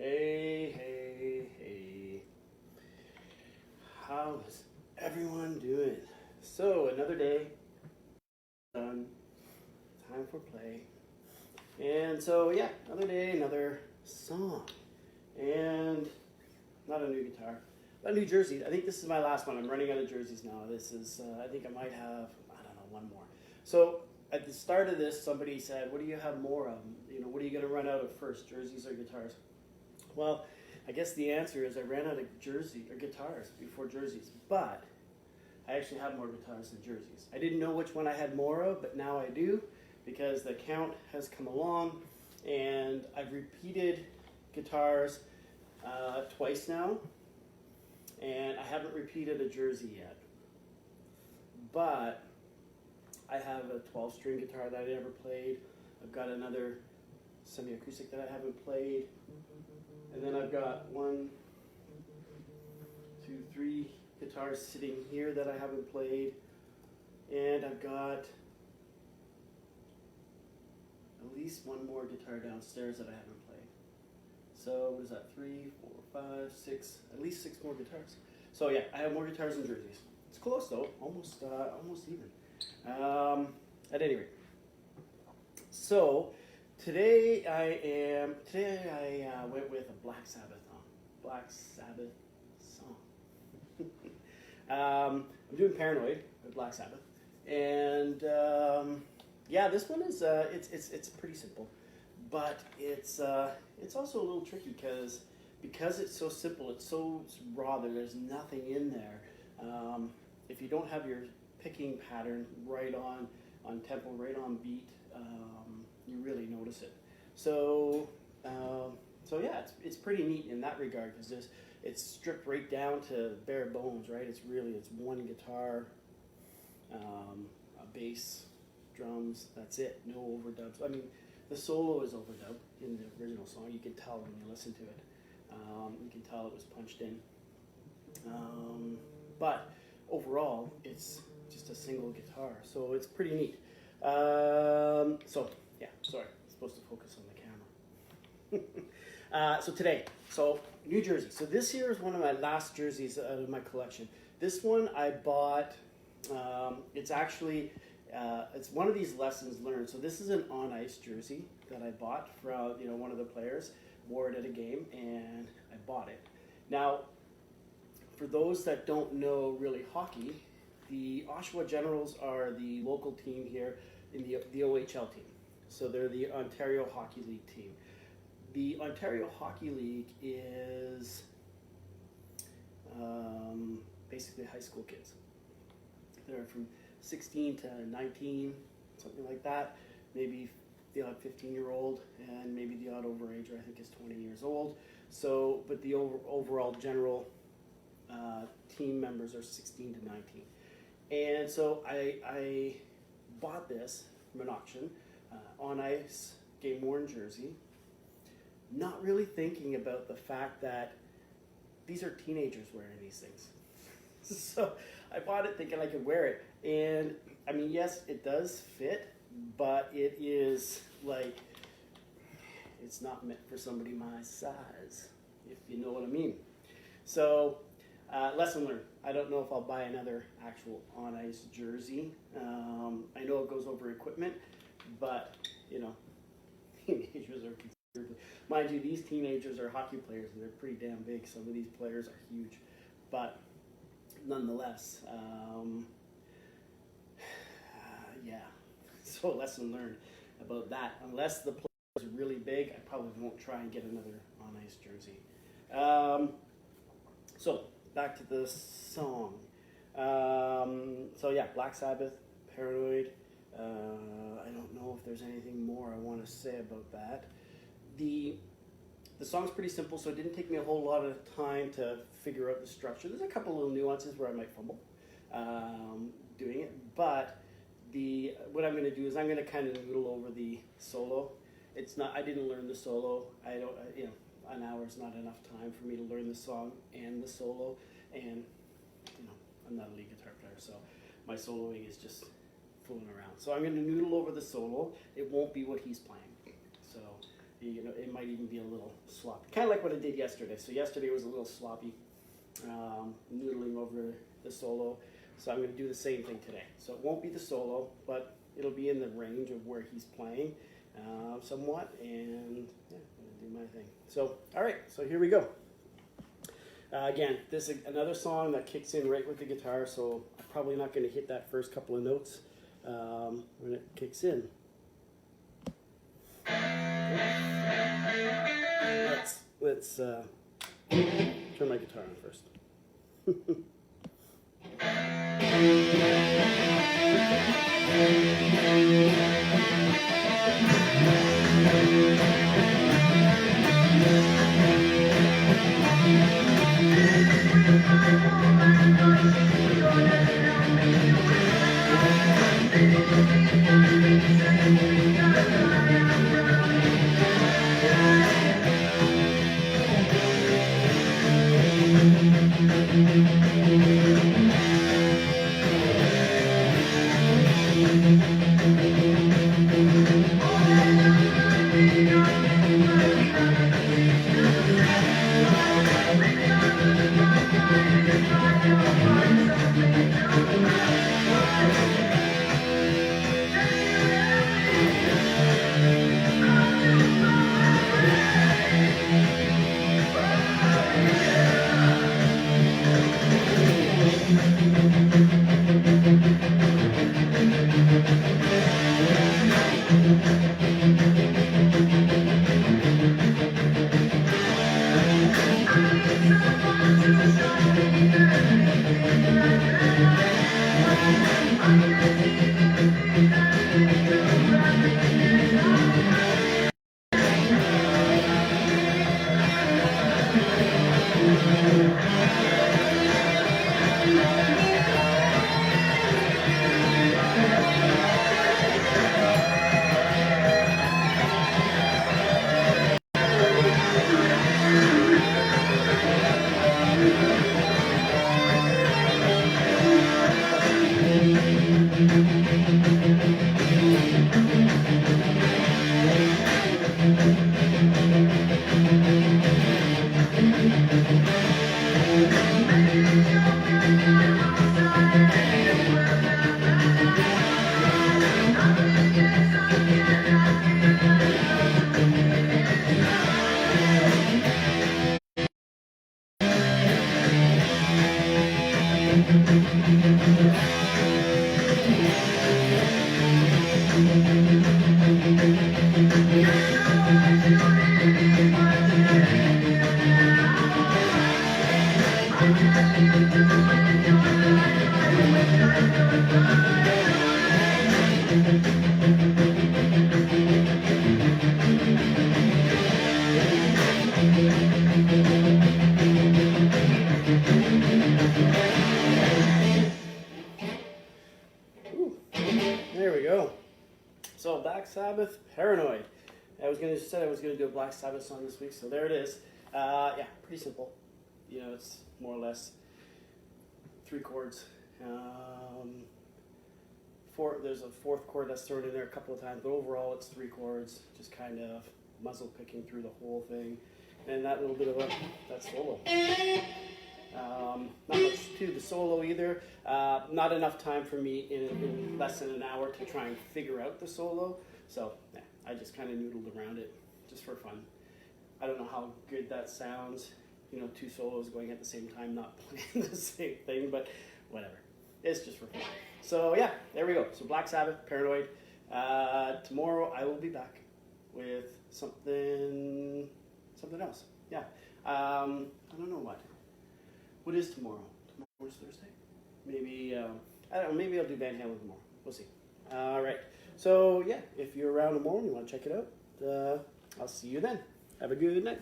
Hey, hey, hey. How's everyone doing? So, another day, done, time for play. And so, yeah, another day, another song. And not a new guitar, but a new jersey. I think this is my last one. I'm running out of jerseys now. This is, I think I might have, I don't know, one more. So, at the start of this, somebody said, what do you have more of? What are you going to run out of first, jerseys or guitars? Well, I guess the answer is I ran out of guitars before jerseys, but I actually have more guitars than jerseys. I didn't know which one I had more of, but now I do because the count has come along, and I've repeated guitars twice now, and I haven't repeated a jersey yet. But I have a 12-string guitar that I never played. I've got another semi-acoustic that I haven't played. And then I've got 1, 2, 3 guitars sitting here that I haven't played. And I've got at least one more guitar downstairs that I haven't played. So what is that, 3, 4, 5, 6, at least 6 more guitars. So yeah, I have more guitars than jerseys. It's close though, almost even. At any rate. So today I went with a Black Sabbath song. I'm doing Paranoid with Black Sabbath, and yeah, this one is it's pretty simple, but it's also a little tricky because it's so simple, it's so raw. There's nothing in there. If you don't have your picking pattern right on tempo, right on beat, you really notice it. So yeah, it's pretty neat in that regard because it's stripped right down to bare bones, right? It's one guitar, a bass, drums. That's it. No overdubs. I mean, the solo is overdubbed in the original song. You can tell when you listen to it. You can tell it was punched in. But overall, it's just a single guitar, so it's pretty neat. So yeah, sorry, I'm supposed to focus on the camera. So today, New Jersey. So this here is one of my last jerseys out of my collection. This one I bought. It's actually it's one of these lessons learned. So this is an on ice jersey that I bought from one of the players wore it at a game, and I bought it. Now, for those that don't know really hockey, the Oshawa Generals are the local team here in the OHL team. So they're the Ontario Hockey League team. The Ontario Hockey League is basically high school kids. They're from 16 to 19, something like that. Maybe the odd 15-year-old, and maybe the odd overager, I think, is 20 years old. So, but the overall general team members are 16 to 19. And so I bought this from an auction, on ice, game worn jersey, not really thinking about the fact that these are teenagers wearing these things. So I bought it thinking I could wear it. And I mean, yes, it does fit, but it is like, it's not meant for somebody my size, if you know what I mean. So, lesson learned. I don't know if I'll buy another actual on-ice jersey. I know it goes over equipment, but, teenagers are considerably... Mind you, these teenagers are hockey players, and they're pretty damn big. Some of these players are huge. But, nonetheless, yeah. So, lesson learned about that. Unless the player is really big, I probably won't try and get another on-ice jersey. So, back to the song. So yeah, Black Sabbath, Paranoid. I don't know if there's anything more I want to say about that. The song's pretty simple, so it didn't take me a whole lot of time to figure out the structure. There's a couple little nuances where I might fumble doing it, but what I'm going to do is I'm going to kind of noodle over the solo. I didn't learn the solo. An hour is not enough time for me to learn the song and the solo, and I'm not a lead guitar player, so my soloing is just fooling around. So I'm going to noodle over the solo. It won't be what he's playing. So you know, it might even be a little sloppy. Kind of like what I did yesterday. So yesterday was a little sloppy, noodling over the solo. So I'm going to do the same thing today. So it won't be the solo, but it'll be in the range of where he's playing somewhat. And yeah, I'm going to do my thing. So, all right, so here we go. Again, this is another song that kicks in right with the guitar, so I'm probably not going to hit that first couple of notes when it kicks in. Let's turn my guitar on first. There we go. So Black Sabbath, Paranoid. I was going to do a Black Sabbath song this week, so there it is. Yeah, pretty simple. You know, it's more or less 3 chords. There's a 4th chord that's thrown in there a couple of times, but overall it's 3 chords, just kind of muzzle picking through the whole thing, and that little bit of that solo. Not much to the solo either. Not enough time for me in less than an hour to try and figure out the solo. So yeah, I just kind of noodled around it just for fun. I don't know how good that sounds. You know, 2 solos going at the same time, not playing the same thing, but whatever. It's just for fun. So yeah, there we go. So Black Sabbath, Paranoid. Tomorrow I will be back with something else. Yeah. I don't know what. What is tomorrow? Tomorrow's Thursday. Maybe, I don't know, maybe I'll do Van Halen tomorrow. We'll see. All right. So, yeah, if you're around tomorrow and you want to check it out, I'll see you then. Have a good night.